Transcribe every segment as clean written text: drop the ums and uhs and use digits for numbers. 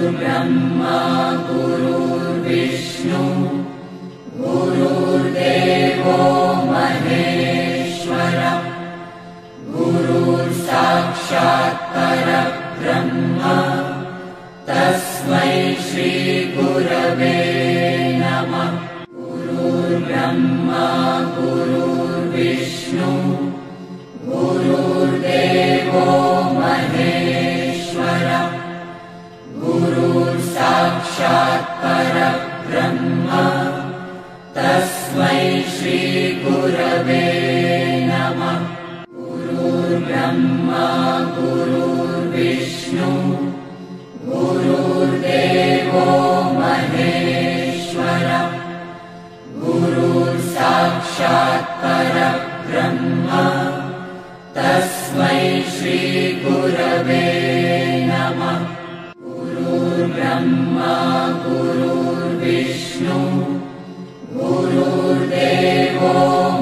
गुरुर्ब्रह्मा गुरुर्विष्णु गुरुर्देवो महेश्वरः गुरुर्साक्षात् परब्रह्म तस्मै श्री गुरवे नमः। गुरुर्ब्रह्मा गुरुर्विष्णु गुरुर्देवो महेश्वरः गुरुर्साक्षात् परब्रह्म तस्मै श्री गुरवे नमः। गुरुर्ब्रह्मा गुरुर्विष्णु गुरुर्देवो महेश्वरः गुरुर्साक्षात् परब्रह्म तस्मै श्री गुरवे नमः। गुरुर्ब्रह्मा गुरुर्विष्णु गुरुर्देवो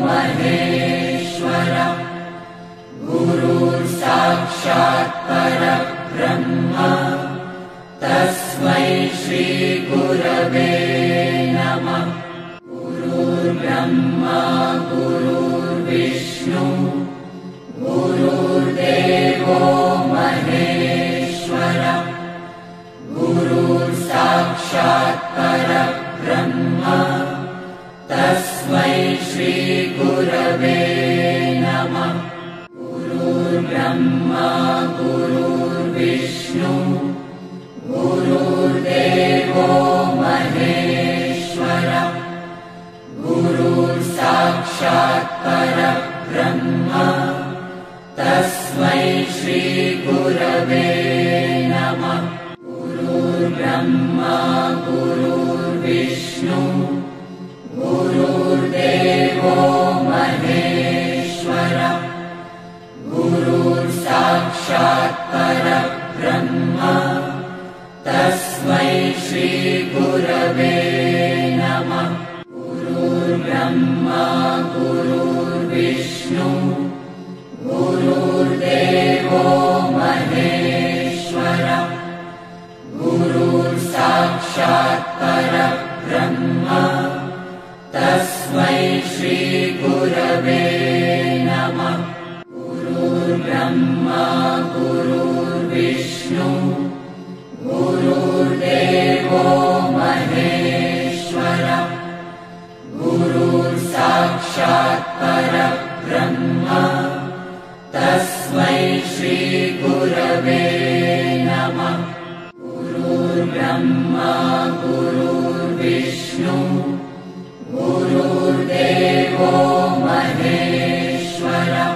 महेश्वरः गुरुर्साक्षात् परब्रह्म तस्मै श्री गुरवे नमः। गुरुर्ब्रह्मा गुरुर्विष्णु गुरुर्देवो महेश्वरः गुरुर्साक्षात् परब्रह्म तस्मै श्री गुरवे नमः। गुरुर्ब्रह्मा गुरुर्विष्णु गुरुर्देवो महेश्वरः गुरुर्साक्षात् परब्रह्म तस्मै श्री गुरवे नमः। गुरुर्ब्रह्मा गुरुर्विष्णु गुरुर्देवो महेश्वरः गुरुर्साक्षात् परब्रह्म तस्मै श्री गुरवे नमः। गुरुर्ब्रह्मा गुरुर्विष्णु गुरुर्देवो महेश्वरः गुरुर्साक्षात् परब्रह्म तस्मै श्री गुरवे नमः। गुरुर्ब्रह्मा गुरुर्विष्णु गुरुर्देवो महेश्वरः गुरुर्साक्षात् परब्रह्म तस्मै श्री गुरवे नमः। गुरुर्ब्रह्मा गुरुर्विष्णु गुरुर्देवो महेश्वरः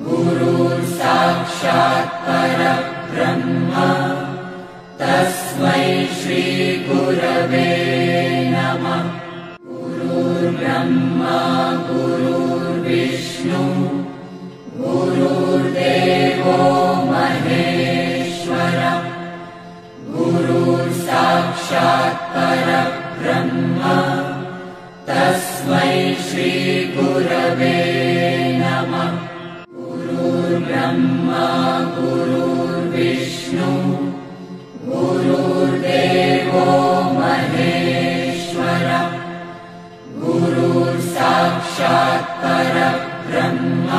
गुरुर्साक्षात् परब्रह्म तस्मै श्री गुरवे नमः। गुरुर्ब्रह्मा गुरुर्विष्णु गुरुर्देवो महेश्वरः गुरुर्साक्षात् परब्रह्म तस्मै श्री गुरवे नमः। गुरुर्ब्रह्मा गुरुर्विष्णु गुरुर्देवो महेश्वरः गुरुर्साक्षात् परब्रह्म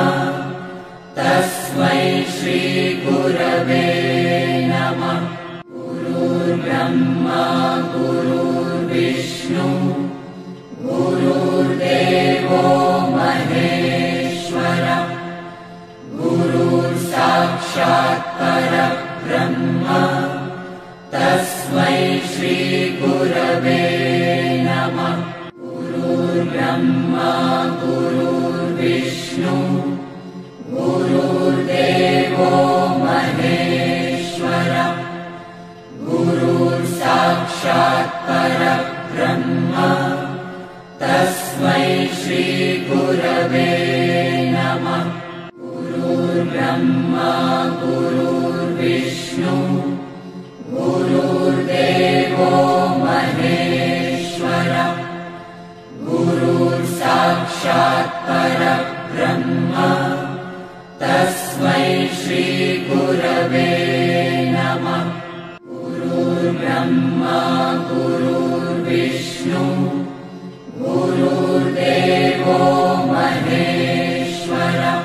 तस्मै श्री गुरवे नमः। गुरुर्ब्रह्मा गुरुर्विष्णु गुरुर्देवो महेश्वरः गुरुर्साक्षात् परब्रह्म तस्मै श्री गुरवे नमः। गुरुर्ब्रह्मा गुरुर्विष्णु गुरुर्देवो महेश्वरः गुरुर्साक्षात् परब्रह्म तस्मै श्री गुरवे नमः। गुरुर्ब्रह्मा गुरुर्विष्णु गुरुर्देवो महेश्वरः गुरुर्साक्षात् परब्रह्म तस्मै श्री गुरवे नमः। गुरुर्विष्णु गुरुर्देवो महेश्वरः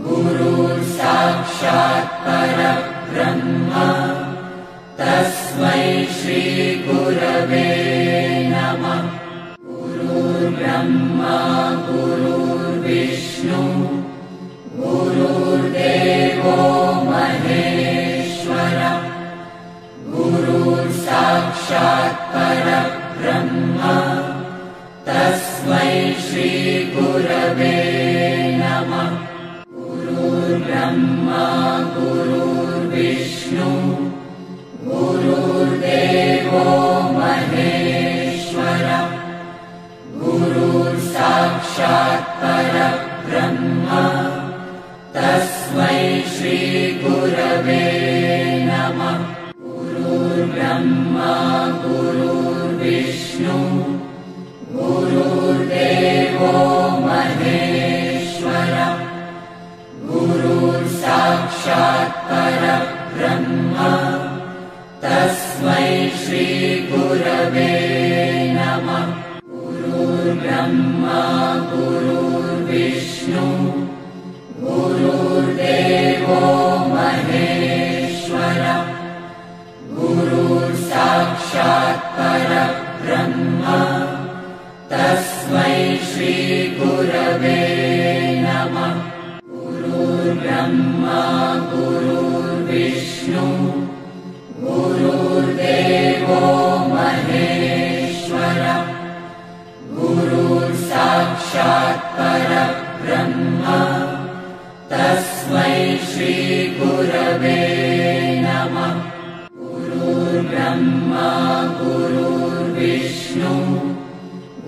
गुरुर्साक्षात् परब्रह्म तस्मै श्री गुरवे नमः। गुरुर्ब्रह्मा गुरुर्विष्णु गुरुर्देवो महेश्वरः गुरुर्साक्षात् परब्रह्म तस्मै श्री गुरवे नमः। गुरुर्ब्रह्मा गुरुर्विष्णु गुरुर्देवो महेश्वरः गुरुर्साक्षात् परब्रह्म तस्मै श्री गुरवे नमः। गुरुर्ब्रह्मा गुरुर्विष्णु गुरुर्देवो महेश्वरः गुरुर्साक्षात् परब्रह्म तस्मै श्री गुरवे नमः। गुरुर्ब्रह्मा गुरुर्विष्णु गुरुर्देवो महेश्वरः गुरुर्साक्षात् परब्रह्म तस्मै श्री गुरवे नमः। गुरुर्ब्रह्मा गुरुर्विष्णु गुरुर्देवो महेश्वरः गुरुर्साक्षात् परब्रह्म तस्मै श्री गुरवे नमः। गुरुर्ब्रह्मा गुरुर्विष्णु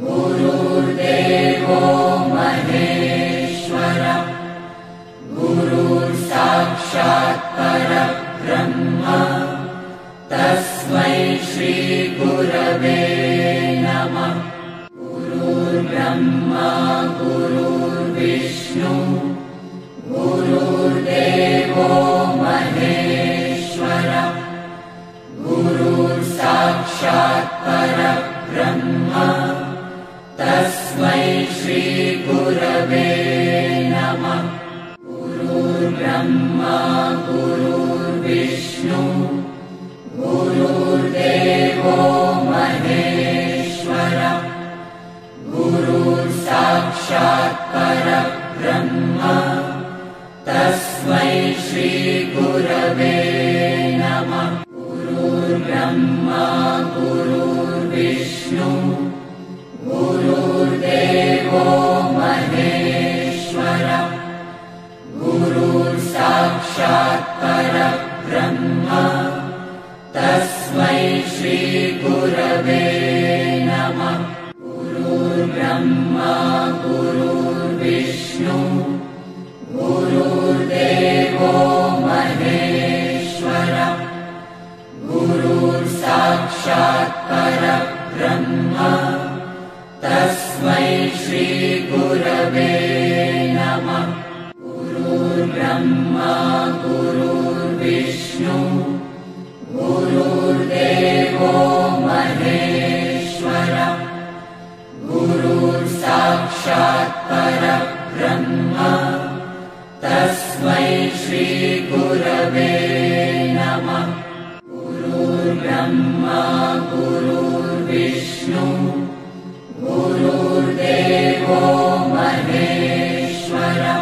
गुरुर्देवो महेश्वरः गुरुर्साक्षात् परब्रह्म तस्मै श्री गुरवे नमः। गुरुर्ब्रह्मा गुरुर्विष्णु गुरुर्देवो महेश्वरः गुरुर्साक्षात् परब्रह्म तस्मै श्री गुरवे नमः। गुरुर्ब्रह्मा गुरुर्विष्णु गुरुर्देवो महेश्वरः गुरुर्साक्षात् परब्रह्म तस्मै श्री गुरवे नमः। गुरुर्ब्रह्मा गुरुर्विष्णु गुरुर्देवो महेश्वरः गुरुर्साक्षात् परब्रह्म तस्मै श्री गुरवे नमः। गुरुर्ब्रह्मा गुरुर्विष्णु गुरुर्देवो महेश्वरः गुरुर्साक्षात् परब्रह्म तस्मै श्री गुरवे नमः। गुरुर्ब्रह्मा गुरुर्विष्णु गुरुर्देवो महेश्वरः गुरुर्साक्षात् परब्रह्म तस्मै श्री गुरवे नमः। गुरुर्ब्रह्मा गुरुर्विष्णु गुरुर्देवो महेश्वरः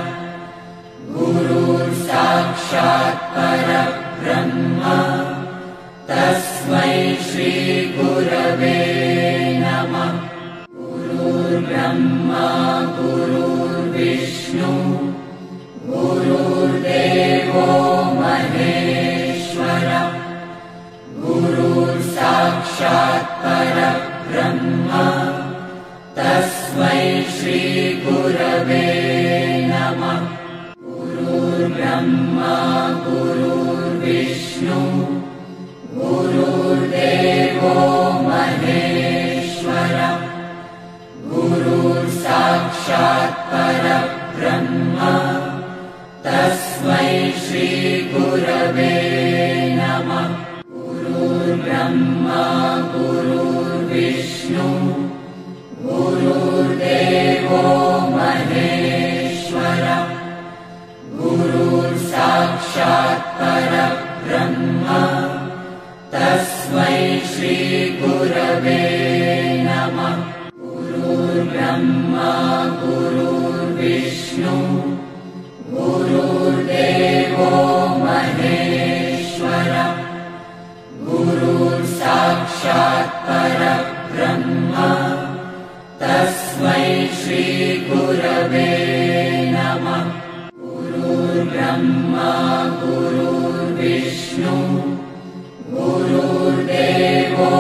गुरुर्साक्षात् परब्रह्म तस्मै श्री गुरवे नमः। गुरुर्ब्रह्मा गुरुर्विष्णु गुरुर्देवो महेश्वरः गुरुर्साक्षात् परब्रह्म तस्मै श्री गुरवे नमः। गुरुर्ब्रह्मा गुरुर्विष्णु गुरुर्देवो महेश्वरः गुरुर्साक्षात् परब्रह्म तस्मै श्री गुरवे नमः। गुरुर्ब्रह्मा गुरुर्विष्णु गुरुर्ब्रह्मा गुरुर्विष्णु गुरुर्देवो महेश्वरः गुरुर्साक्षात् परब्रह्म तस्मै श्रीगुरवे नमः। गुरुर्ब्रह्मा गुरुर्विष्णु गुरुर्देवो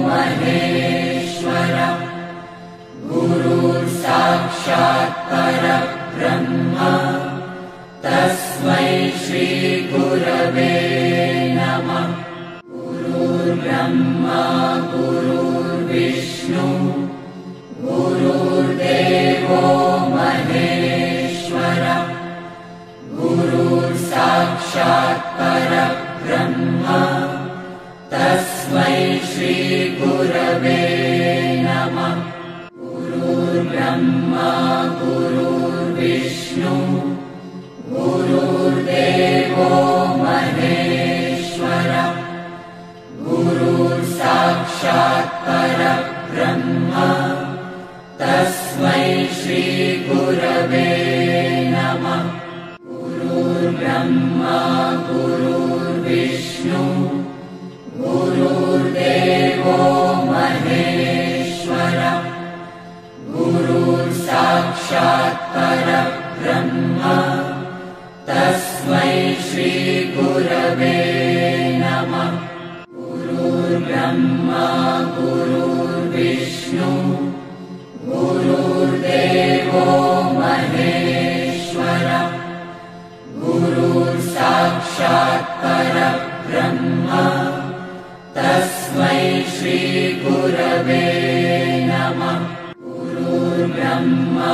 महेश्वरः गुरुर्साक्षात् परब्रह्म तस्मै श्रीगुरवे नमः। गुरुर्ब्रह्मा गुरुर्विष्णु गुरुर्देवो महेश्वरः गुरुर्साक्षात् परब्रह्म तस्मै श्रीगुरवे नमः। गुरुर्ब्रह्मा गुरुर्विष्णु गुरुर्देवो महेश्वरः गुरुर्साक्षात् परब्रह्म तस्मै श्रीगुरवे नमः। गुरुर्ब्रह्मा गुरुर्विष्णु गुरुर्देवो महेश्वरः गुरुर्साक्षात् परब्रह्म तस्मै श्रीगुरवे नमः। गुरुर्ब्रह्मा गुरुर्विष्णु गुरुर्देवो महेश्वरः गुरुर्साक्षात् परब्रह्म तस्मै श्रीगुरवे नमः। गुरुर्ब्रह्मा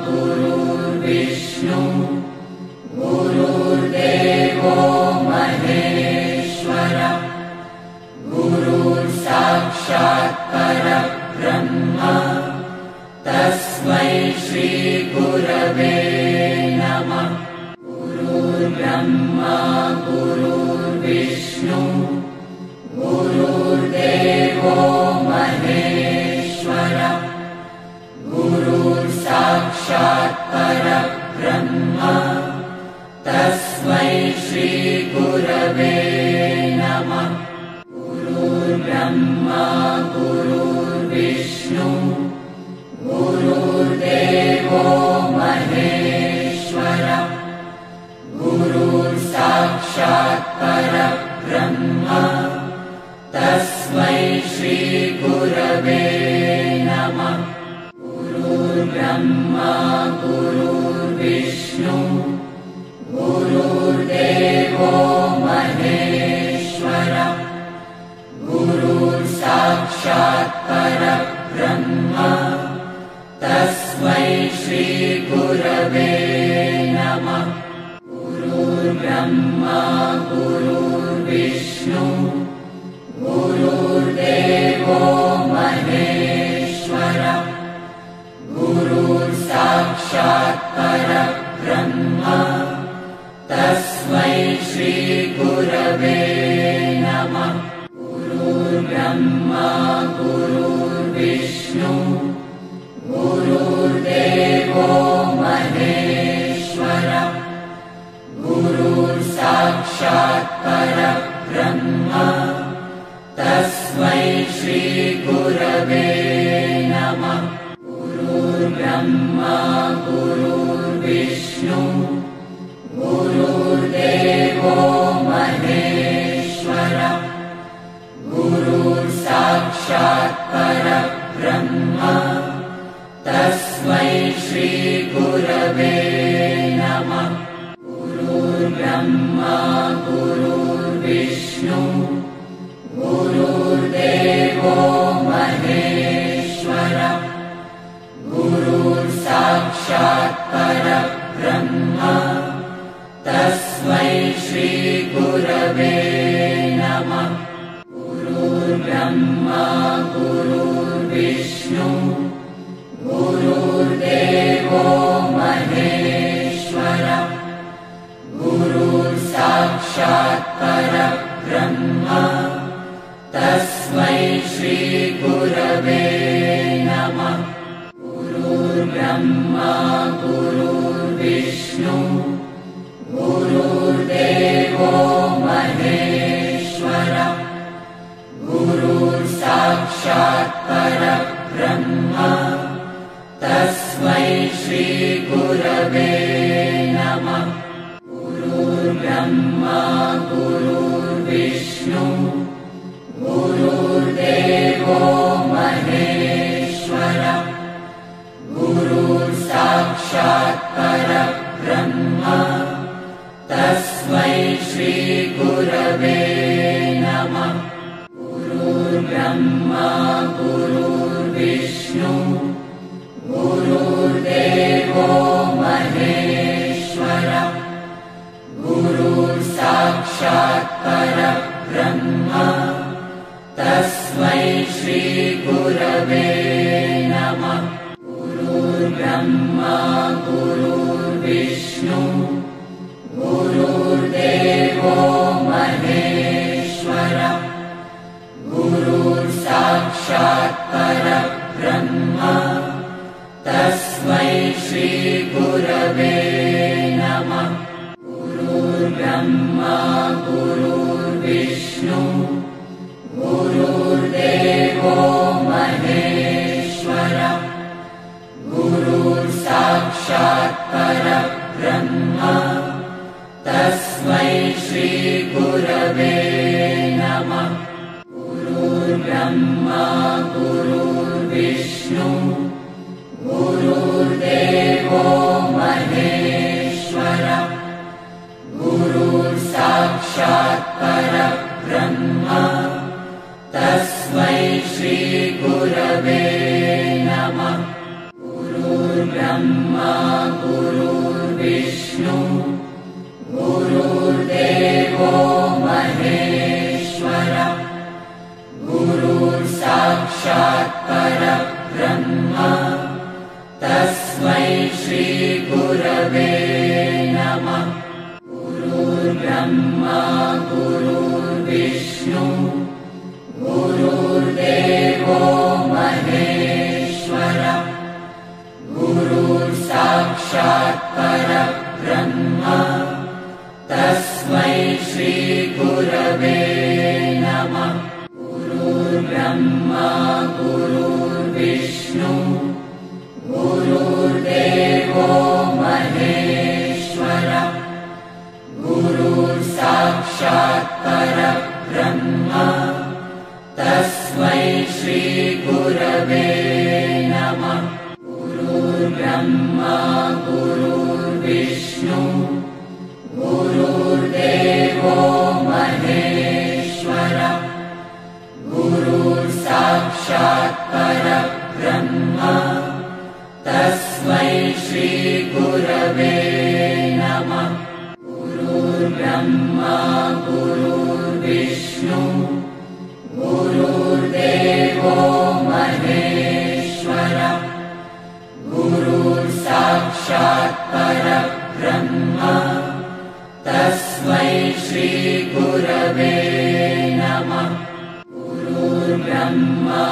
गुरुर्विष्णु गुरुर्देवो महेश्वरः गुरुर्साक्षात् परब्रह्म तस्मै श्रीगुरवे नमः। गुरुर्ब्रह्मा गुरुर्विष्णु गुरुर्देवो महेश्वरः गुरुर्साक्षात् परब्रह्म तस्मै श्रीगुरवे नमः। गुरुर्ब्रह्मा गुरुर्विष्णु गुरुर्देवो महेश्वरः गुरुर्साक्षात् परब्रह्म तस्मै श्रीगुरवे नमः। गुरुर्ब्रह्मा गुरुर्विष्णु गुरुर्देवो महेश्वरः गुरुर्साक्षात् परब्रह्म तस्मै श्रीगुरवे नमः। गुरुर्ब्रह्मा गुरुर्विष्णु गुरुर्देवो महेश्वरः गुरुर्साक्षात् परब्रह्म तस्मै श्रीगुरवे नमः। गुरुर्ब्रह्मा गुरुर्विष्णु गुरुर्देवो महेश्वरः गुरुर्साक्षात् परब्रह्म तस्मै श्रीगुरवे नमः। गुरुर्ब्रह्मा गुरुर्विष्णु गुरुर्देवो महेश्वरः गुरुर्साक्षात् परब्रह्म तस्मै श्रीगुरवे नमः। गुरुर्ब्रह्मा गुरुर्विष्णु गुरुर्देवो महेश्वरः गुरुर्साक्षात् परब्रह्म तस्मै श्रीगुरवे नमः। गुरुर्ब्रह्मा गुरुर्विष्णु गुरुर्देवो महेश्वरः गुरुर्साक्षात् परब्रह्म तस्मै श्रीगुरवे नमः। ब्रह्मा गुरुर्विष्णु गुरुर्देवो महेश्वरः गुरुर्साक्षात् परब्रह्म तस्मै श्रीगुरवे नमः। गुरुर्ब्रह्मा गुरुर्विष्णु गुरुर्देवो महेश्वरः गुरुर्साक्षात् परब्रह्म तस्मै श्रीगुरवे नमः। गुरुर्ब्रह्मा गुरुर्विष्णु गुरुर्देवो महेश्वरः गुरुर्साक्षात् परब्रह्म तस्मै श्रीगुरवे नमः। गुरुर्ब्रह्मा गुरुर्विष्णु गुरुर्देवो महेश्वरः गुरुर्साक्षात् परब्रह्म तस्मै श्रीगुरवे नमः। गुरुर्ब्रह्मा गुरुर्विष्णु गुरुर्देवो महेश्वरः गुरुर्साक्षात् परब्रह्म तस्मै श्रीगुरवे नमः। गुरुर्ब्रह्मा गुरुर्विष्णु गुरुर्देवो महेश्वरः गुरुर्साक्षात् परब्रह्म तस्मै श्रीगुरवे नमः। गुरुर्ब्रह्मा गुरुर्विष्णु गुरुर्देवो महेश्वरः गुरुर्साक्षात् परब्रह्म तस्मै श्रीगुरवे नमः। गुरुर्ब्रह्मा गुरुर्विष्णु गुरुर्देवो महेश्वरः गुरुर्साक्षात् परब्रह्म तस्मै श्रीगुरवे नमः। गुरुर्ब्रह्मा गुरुर्विष्णु गुरुर्देवो महेश्वरः गुरुर्साक्षात् परब्रह्म तस्मै श्रीगुरवे नमः। गुरुर्ब्रह्मा गुरुर्विष्णु गुरुर्देवो महेश्वरः गुरुर्साक्षात् परब्रह्म तस्मै श्रीगुरवे नमः। गुरुर्ब्रह्मा गुरुर्विष्णु गुरुर्देवो महेश्वरः गुरुर्साक्षात् परब्रह्म तस्मै श्रीगुरवे नमः। गुरुर्ब्रह्मा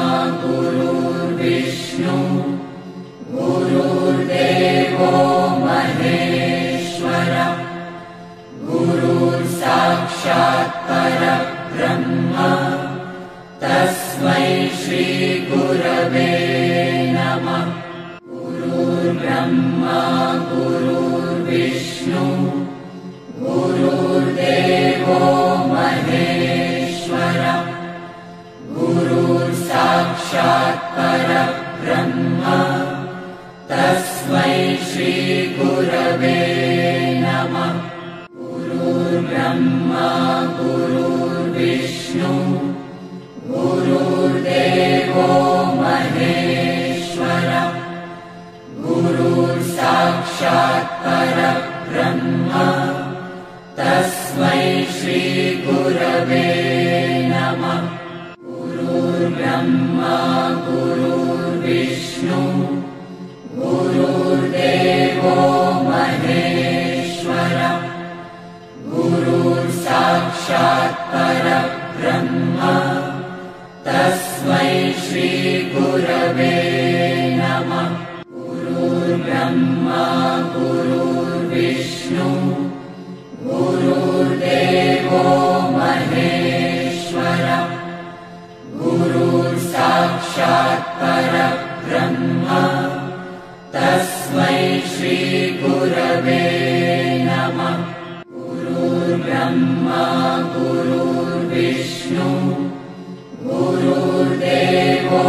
गुरुर्विष्णु गुरुर्देवो महेश्वरः गुरुर्साक्षात् परब्रह्म तस्मै श्रीगुरवे नमः। गुरुर्ब्रह्मा गुरुर्विष्णु गुरुर्देवो महेश्वरः गुरुर्साक्षात् परब्रह्म तस्मै श्रीगुरवे नमः। गुरुर्ब्रह्मा गुरुर्विष्णु गुरुर्देवो महेश्वरः गुरुर्साक्षात् परब्रह्म तस्मै श्रीगुरवे नमः। गुरुर्ब्रह्मा गुरुर्विष्णु गुरुर्देवो महेश्वरः गुरुर्साक्षात् परब्रह्म तस्मै श्रीगुरवे नमः। गुरुर्ब्रह्मा गुरुर्विष्णु गुरुर्देवो महेश्वरः गुरुर्साक्षात् परब्रह्म तस्मै श्रीगुरवे नमः। गुरुर्ब्रह्मा गुरुर्विष्णु गुरुर्देवो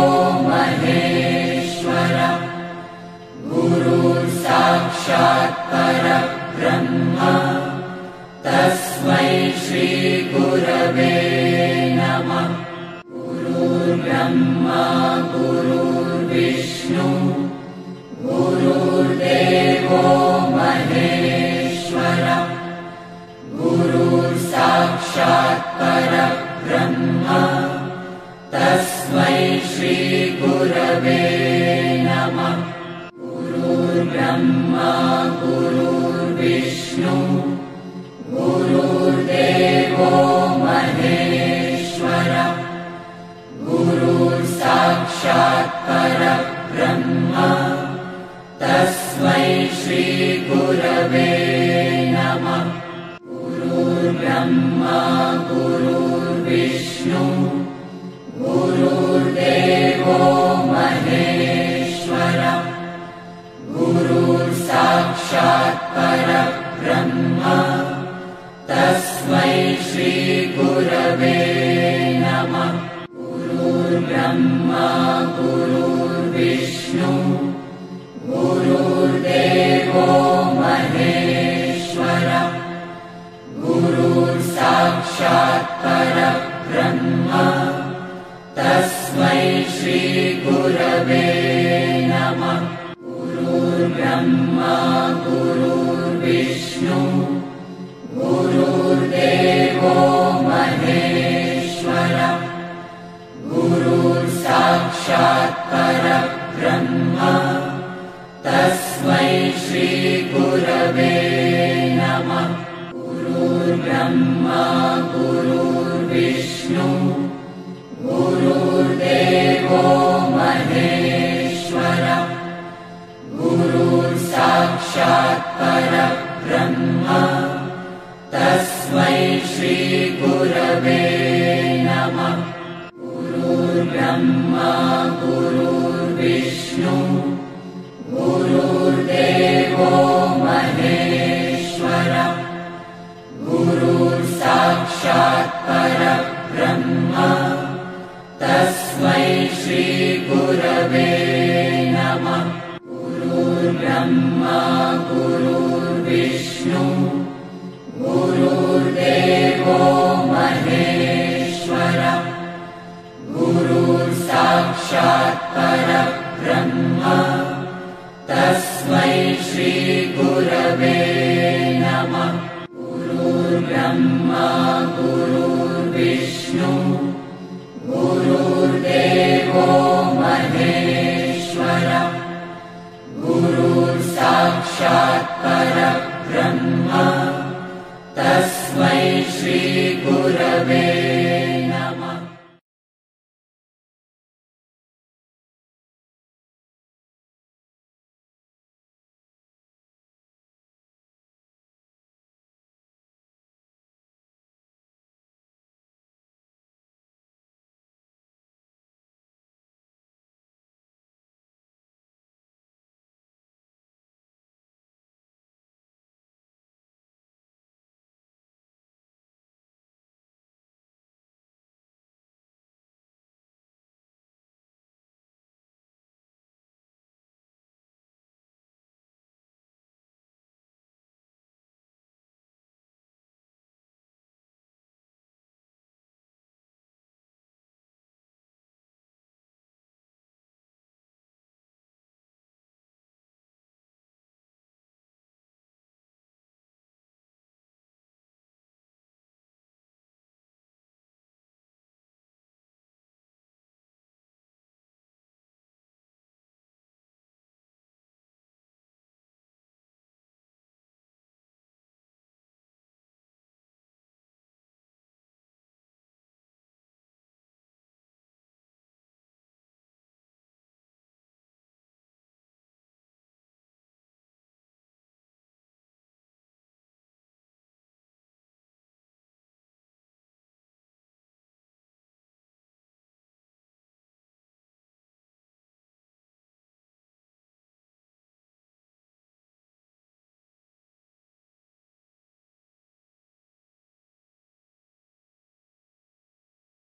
महेश्वरः गुरुर्साक्षात् परब्रह्म तस्मै श्रीगुरवे नमः। गुरुर्ब्रह्मा गुरुर्विष्णु गुरुर्देवो महेश्वरः गुरुर्साक्षात् परब्रह्म तस्मै श्रीगुरवे नमः। गुरुर्ब्रह्मा गुरुर्विष्णु गुरुर्देवो महेश्वरः गुरुर्साक्षात् परब्रह्म तस्मै श्रीगुरवे नमः। गुरुर्ब्रह्मा गुरुर्विष्णु गुरुर्देवो महेश्वरः गुरुर्साक्षात् परब्रह्म तस्मै श्रीगुरवे नमः। गुरुर्ब्रह्मा गुरुर्विष्णु गुरुर्देवो महेश्वरः गुरुर्साक्षात् परब्रह्म तस्मै श्रीगुरवे नमः। गुरुर्ब्रह्मा गुरुर्विष्णु गुरुर्देवो महेश्वरः गुरुर्साक्षात् परब्रह्म तस्मै श्रीगुरवे नमः। गुरुर्ब्रह्मा गुरुर्विष्णु गुरुर्देवो महेश्वरः गुरुर्साक्षात् परब्रह्म तस्मै श्रीगुरवे नमः। गुरुर्ब्रह्मा गुरुर्विष्णु गुरुर्देवो महेश्वरः गुरुर्साक्षात् परब्रह्म तस्मै श्रीगुरवे नमः। गुरुर्ब्रह्मा गुरुर्विष्णु गुरुर्देवो महेश्वरः गुरुर्साक्षात् परब्रह्म तस्मै श्रीगुरवे नमः। गुरुर्ब्रह्मा गुरुर्विष्णु गुरुर्देवो